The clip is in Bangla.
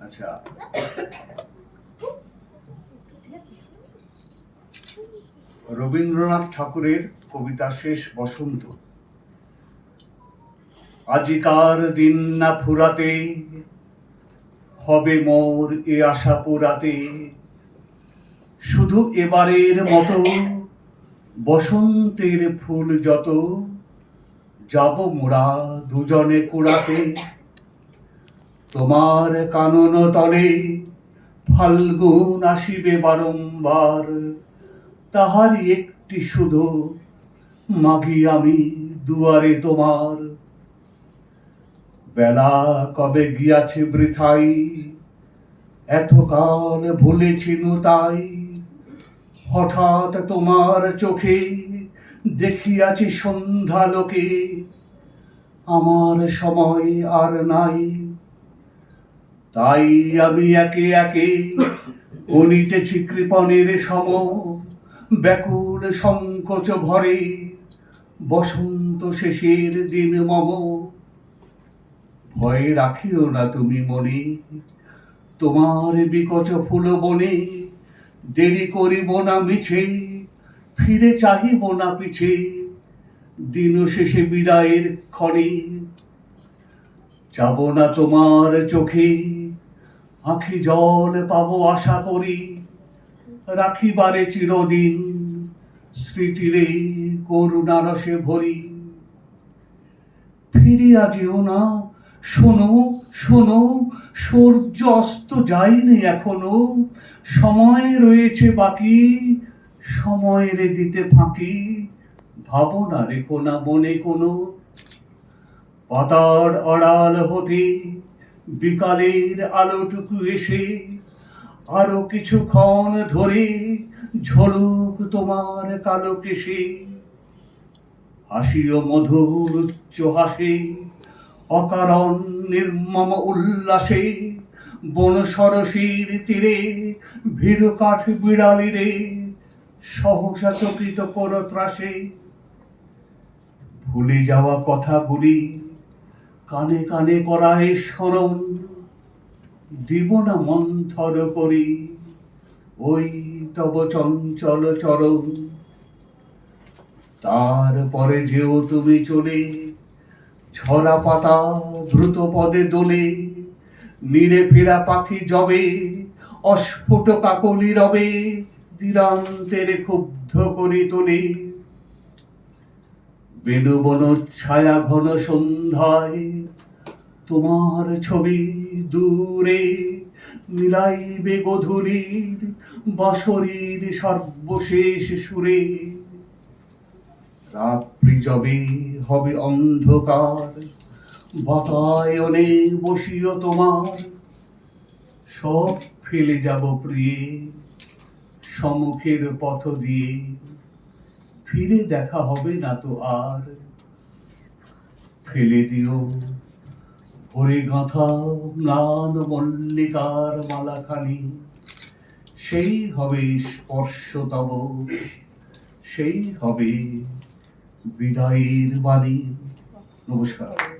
আচ্ছা, রবীন্দ্রনাথ ঠাকুরের কবিতা শেষ বসন্ত। আজিকার দিন না ফুরাতে, হবে মোর এ আশা পুরাতে, শুধু এবারের মতো বসন্তের ফুল যত যাব মোরা দুজনে কুড়াতে। তোমার কানন তলে ফাল্গুন আসিবে বারংবার, তাহারই একটি শুধু মাগি আমি দুয়ারে তোমার। বেলা কবে গিয়াছে বৃথাই, এতকাল ভুলেছিনু তাই, হঠাৎ তোমার চোখে দেখিয়াছি সন্ধ্যালোকে, আমার সময় আর নাই। তাই আমি একে একে গণিতেছি কৃপণের সম, ব্যাকুল সংকোচ ভরে বসন্ত শেষের দিন মম। ভয় রাখিও না তুমি মনে, তোমার বিকচ ফুল বনে, দেরি করিব না মিছে, ফিরে চাহিব না পিছে, দিন শেষে বিদায়ের ক্ষণে। যাব না তোমার চোখে আঁখি জল পাবো আশা করি, রাখিবারে চিরদিন স্মৃতিরে করুণা রসে ভরি। ফিরিয়া যেও না, শোনো শোনো, সূর্য অস্ত যায়নি এখনো, সময় রয়েছে বাকি, সময়ের দিতে ফাঁকি, ভাবনা রেখো না মনে কোনো। পাতার আড়াল হতে বিকালের আলোটুকু এসে আরো কিছুক্ষণ ধরে ঝলুক তোমার কালো কেশে। হাসিও মধুর উচ্চ হাসে, অকারণ নির্মম উল্লাসে, বন সরসীর তীরে ভীরু কাঠ বিড়ালিরে সহসা চকিত কর ত্রাসে। ভুলে যাওয়া কথাগুলি কানে কানে করায় স্মরণ, দিব না মন্থর করি ওই তব চঞ্চল চরণ। তারপরে যেও তুমি চলে, ঝরা পাতা দ্রুত পদে দোলে, নীড়ে ফেরা পাখি যবে অস্ফুট কাকলি রবে, দিনান্তের ক্ষুব্ধ করি তোলে। বেণুবন ছায়া ঘন সন্ধ্যায় তোমার ছবি দূরে মিলাইবে গধূলির বাঁশরীর সর্বশেষ সুরে। রাত্রি যবে হবে অন্ধকার, বাতায়নে বসিও তোমার, সব ফেলে যাব প্রিয়ে সম্মুখের পথ দিয়ে, ফিরে দেখা হবে না তো আর। ফেলে দিও ভরে গাঁথা ম্লান মল্লিকার মালাখানি, সেই হবে স্পর্শ তব, সেই হবে বিদায়ের বাণী। নমস্কার।